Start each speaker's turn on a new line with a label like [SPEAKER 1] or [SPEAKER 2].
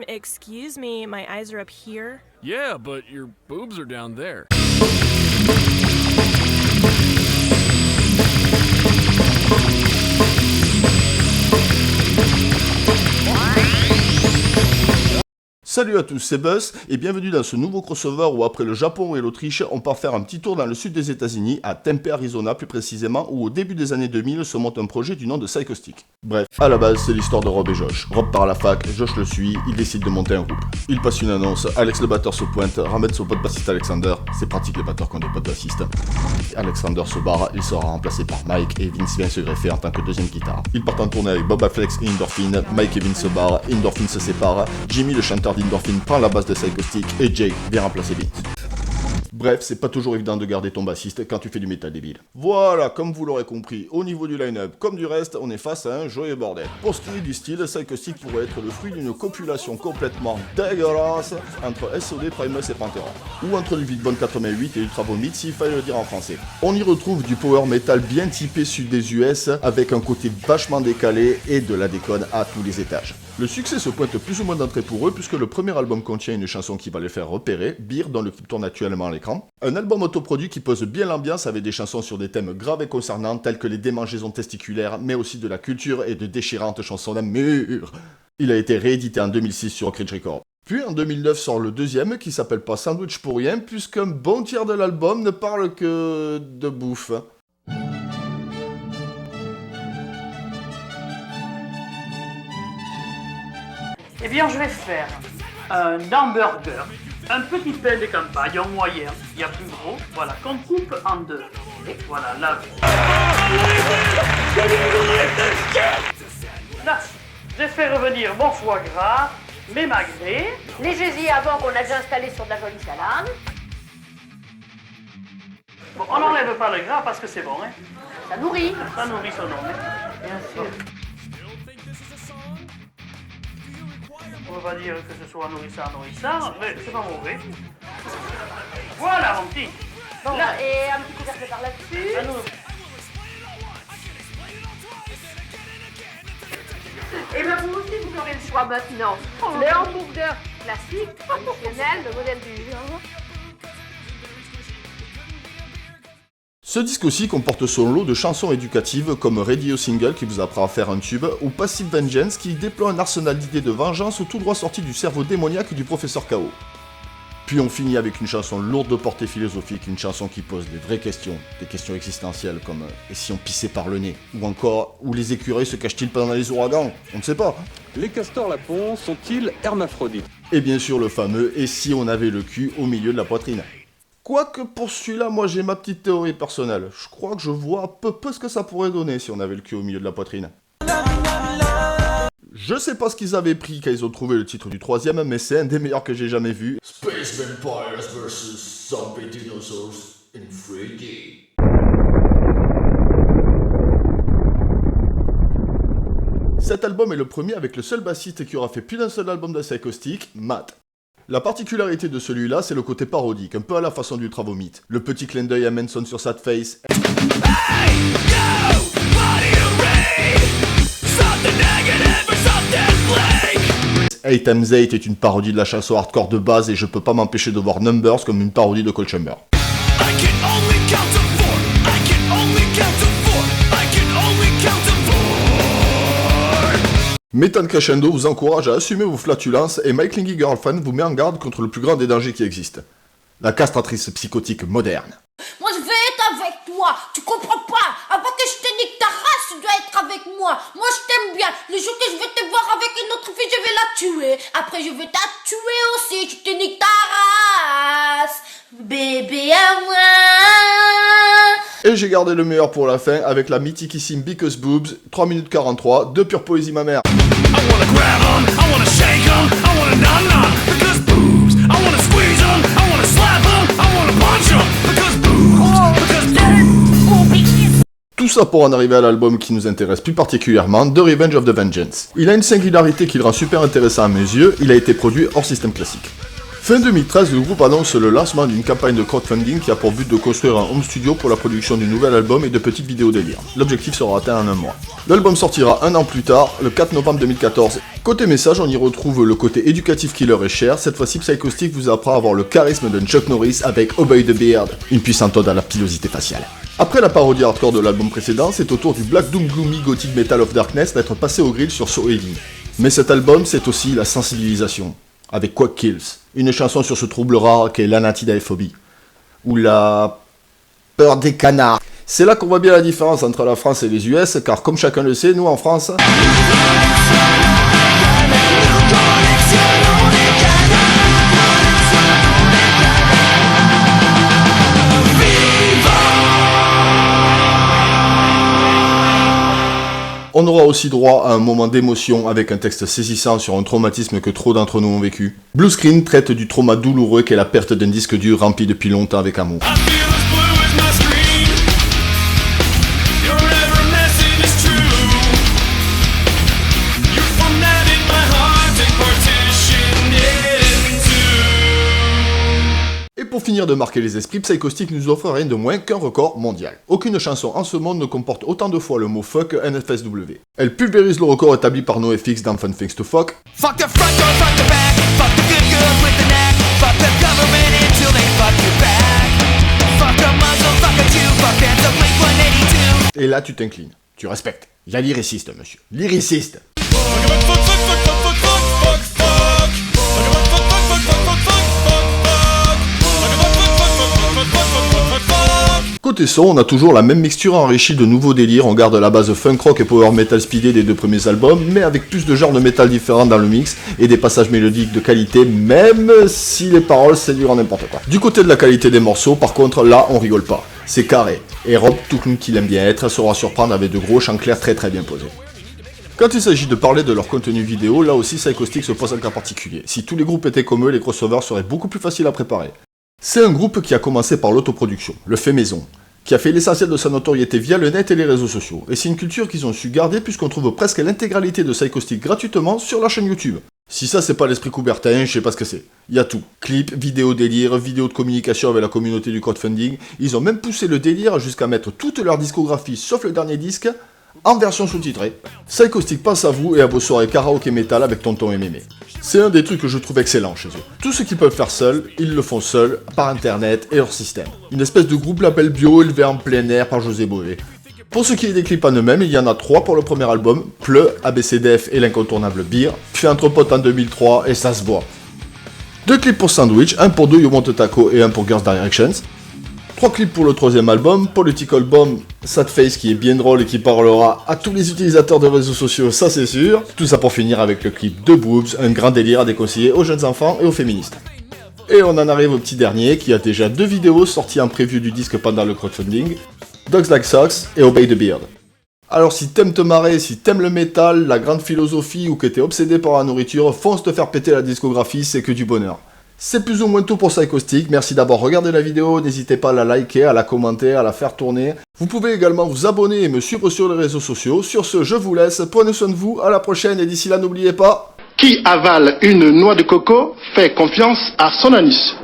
[SPEAKER 1] Excuse me, my eyes are up here.
[SPEAKER 2] Yeah, but your boobs are down there.
[SPEAKER 3] Salut à tous, c'est Buzz et bienvenue dans ce nouveau crossover où après le Japon et l'Autriche, on part faire un petit tour dans le sud des États-Unis, à Tempe, Arizona plus précisément, où au début des années 2000 se monte un projet du nom de Psychostick. Bref, à la base c'est l'histoire de Rob et Josh. Rob part à la fac, Josh le suit, il décide de monter un groupe. Il passe une annonce, Alex le batteur se pointe, ramène son pote bassiste Alexander, c'est pratique les batteurs qui ont des potes bassistes. Alexander se barre, il sera remplacé par Mike et Vince vient se greffer en tant que deuxième guitare. Ils partent en tournée avec Bob Affleck et Endorphin, Mike et Vince se barrent, Endorphin se sépare, Jimmy le chanteur d'Endorphin prend la basse de Psychostick et Jake vient remplacer Vince. Bref, c'est pas toujours évident de garder ton bassiste quand tu fais du métal débile. Voilà, comme vous l'aurez compris, au niveau du line-up, comme du reste, on est face à un joyeux bordel. Pour ce qui est du style, Psychostick pourrait être le fruit d'une copulation complètement dégueulasse entre SOD, Primus et Pantera. Ou entre du Vidbone 88 et Ultra Vomit, s'il fallait le dire en français. On y retrouve du power metal bien typé sud des US, avec un côté vachement décalé et de la déconne à tous les étages. Le succès se pointe plus ou moins d'entrée pour eux, puisque le premier album contient une chanson qui va les faire repérer, Beer, dont le clip tourne actuellement à l'écran. Un album autoproduit qui pose bien l'ambiance avec des chansons sur des thèmes graves et concernants, tels que les démangeaisons testiculaires, mais aussi de la culture et de déchirantes chansons d'amour. Il a été réédité en 2006 sur Oak Ridge Records. Puis en 2009 sort le deuxième, qui s'appelle pas Sandwich pour rien, puisqu'un bon tiers de l'album ne parle que de bouffe.
[SPEAKER 4] Eh bien, je vais faire un hamburger, un petit pain de campagne en moyen, il y a plus gros, voilà, qu'on coupe en deux. Et voilà, là. Là, j'ai fait revenir mon foie gras, mes magrets,
[SPEAKER 5] les gésiers avant qu'on a déjà installés sur de la jolie salade.
[SPEAKER 4] Bon, on n'enlève pas le gras parce que c'est bon, hein.
[SPEAKER 5] Ça nourrit.
[SPEAKER 4] Ça nourrit son homme, hein. Bien sûr. On va pas dire que ce soit nourrissant, mais c'est pas mauvais. Voilà mon petit.
[SPEAKER 5] Bon, là, et un petit couvercle par là-dessus. Et bien vous aussi, vous aurez le choix maintenant. Le hamburger classique, traditionnel, le modèle du genre.
[SPEAKER 3] Ce disque aussi comporte son lot de chansons éducatives comme Radio Single qui vous apprend à faire un tube, ou Passive Vengeance qui déploie un arsenal d'idées de vengeance tout droit sorti du cerveau démoniaque du professeur K.O. Puis on finit avec une chanson lourde de portée philosophique, une chanson qui pose des vraies questions, des questions existentielles comme « et si on pissait par le nez ?» ou encore « où les écureuils se cachent-ils pendant les ouragans ?» On ne sait pas.
[SPEAKER 6] Les castors lapons sont-ils hermaphrodites?
[SPEAKER 3] Et bien sûr le fameux « et si on avait le cul au milieu de la poitrine ?» Quoique pour celui-là, moi j'ai ma petite théorie personnelle. Je crois que je vois à peu ce que ça pourrait donner si on avait le cul au milieu de la poitrine. Je sais pas ce qu'ils avaient pris quand ils ont trouvé le titre du troisième, mais c'est un des meilleurs que j'ai jamais vu. Space Vampires vs Zombie Dinosaurs in 3D. Cet album est le premier avec le seul bassiste qui aura fait plus d'un seul album de Psychostick, Matt. La particularité de celui-là, c'est le côté parodique, un peu à la façon du Vomit. Le petit clin d'œil à Manson sur Sad Face. Hey, yo, Eight Times Eight est une parodie de la chasse au hardcore de base et je peux pas m'empêcher de voir Numbers comme une parodie de Cold Chamber. Metal Crescendo vous encourage à assumer vos flatulences et My Clingy Girlfriend vous met en garde contre le plus grand des dangers qui existent. La castratrice psychotique moderne.
[SPEAKER 5] Moi je vais être avec toi, tu comprends pas? Avant que je te nique ta race, tu dois être avec moi. Moi je t'aime bien, le jour que je vais te voir avec une autre fille, je vais la tuer. Après je vais la tuer aussi, tu te niques ta race. Bébé à moi.
[SPEAKER 3] Et j'ai gardé le meilleur pour la fin avec la mythiquissime Because Boobs, 3 minutes 43, de pure poésie ma mère. Tout ça pour en arriver à l'album qui nous intéresse plus particulièrement, The Revenge of the Vengeance. Il a une singularité qui le rend super intéressant à mes yeux, il a été produit hors système classique. Fin 2013, le groupe annonce le lancement d'une campagne de crowdfunding qui a pour but de construire un home studio pour la production du nouvel album et de petites vidéos délire. L'objectif sera atteint en un mois. L'album sortira un an plus tard, le 4 novembre 2014. Côté message, on y retrouve le côté éducatif qui leur est cher. Cette fois-ci, Psychostick vous apprend à avoir le charisme d'un Chuck Norris avec Obey the Beard, une puissante ode à la pilosité faciale. Après la parodie hardcore de l'album précédent, c'est au tour du Black Doom Gloomy Gothic Metal of Darkness d'être passé au grill sur So Heavy. Mais cet album, c'est aussi la sensibilisation, avec Quack Kills, une chanson sur ce trouble rare qu'est l'anatidaephobie, ou la peur des canards. C'est là qu'on voit bien la différence entre la France et les US, car comme chacun le sait, nous en France... On aura aussi droit à un moment d'émotion avec un texte saisissant sur un traumatisme que trop d'entre nous ont vécu. Blue Screen traite du trauma douloureux qu'est la perte d'un disque dur rempli depuis longtemps avec amour. Pour finir de marquer les esprits, Psychostick nous offre rien de moins qu'un record mondial. Aucune chanson en ce monde ne comporte autant de fois le mot fuck que NFSW. Elle pulvérise le record établi par NoFX dans Fun Things to Fuck. Fuck the front door, fuck the back, fuck the good girls with the neck, fuck the government until they fuck you back. Fuck the muzzle, fuck a Jew, fuck fans of Blink-182. Et là tu t'inclines, tu respectes. Il y a lyriciste, monsieur. Lyriciste. Côté son, on a toujours la même mixture enrichie de nouveaux délires, on garde la base funk rock et power metal speedé des deux premiers albums, mais avec plus de genres de métal différents dans le mix, et des passages mélodiques de qualité, même si les paroles c'est du grand n'importe quoi. Du côté de la qualité des morceaux, par contre, là on rigole pas, c'est carré, et Rob, tout comme qu'il aime bien être, saura surprendre avec de gros chants clairs très bien posés. Quand il s'agit de parler de leur contenu vidéo, là aussi Psychostick se pose un cas particulier. Si tous les groupes étaient comme eux, les crossovers seraient beaucoup plus faciles à préparer. C'est un groupe qui a commencé par l'autoproduction, le fait maison, qui a fait l'essentiel de sa notoriété via le net et les réseaux sociaux. Et c'est une culture qu'ils ont su garder puisqu'on trouve presque l'intégralité de Psychostick gratuitement sur leur chaîne YouTube. Si ça c'est pas l'esprit Coubertin, je sais pas ce que c'est. Il y a tout. Clips, vidéos délire, vidéos de communication avec la communauté du crowdfunding. Ils ont même poussé le délire jusqu'à mettre toute leur discographie, sauf le dernier disque, en version sous-titrée. Psychostick pense à vous et à vos soirées karaoké métal avec Tonton et Mémé. C'est un des trucs que je trouve excellent chez eux. Tout ce qu'ils peuvent faire seuls, ils le font seuls, par internet et leur système. Une espèce de groupe label bio élevé en plein air par José Bové. Pour ce qui est des clips en eux-mêmes, il y en a 3 pour le premier album, Pleu, ABCDF et l'incontournable Beer, fait entre potes en 2003 et ça se voit. 2 clips pour Sandwich, un pour Do You Want a Taco et un pour Girls' Directions. 3 clips pour le troisième album, Political Bomb, Sad Face qui est bien drôle et qui parlera à tous les utilisateurs de réseaux sociaux, ça c'est sûr. Tout ça pour finir avec le clip de Boobs, un grand délire à déconseiller aux jeunes enfants et aux féministes. Et on en arrive au petit dernier qui a déjà 2 vidéos sorties en preview du disque pendant le crowdfunding, Dogs Like Socks et Obey the Beard. Alors si t'aimes te marrer, si t'aimes le métal, la grande philosophie ou que t'es obsédé par la nourriture, fonce te faire péter la discographie, c'est que du bonheur. C'est plus ou moins tout pour Psychostick, merci d'avoir regardé la vidéo, n'hésitez pas à la liker, à la commenter, à la faire tourner. Vous pouvez également vous abonner et me suivre sur les réseaux sociaux. Sur ce, je vous laisse, prenez soin de vous, à la prochaine et d'ici là n'oubliez pas...
[SPEAKER 7] Qui avale une noix de coco fait confiance à son anus.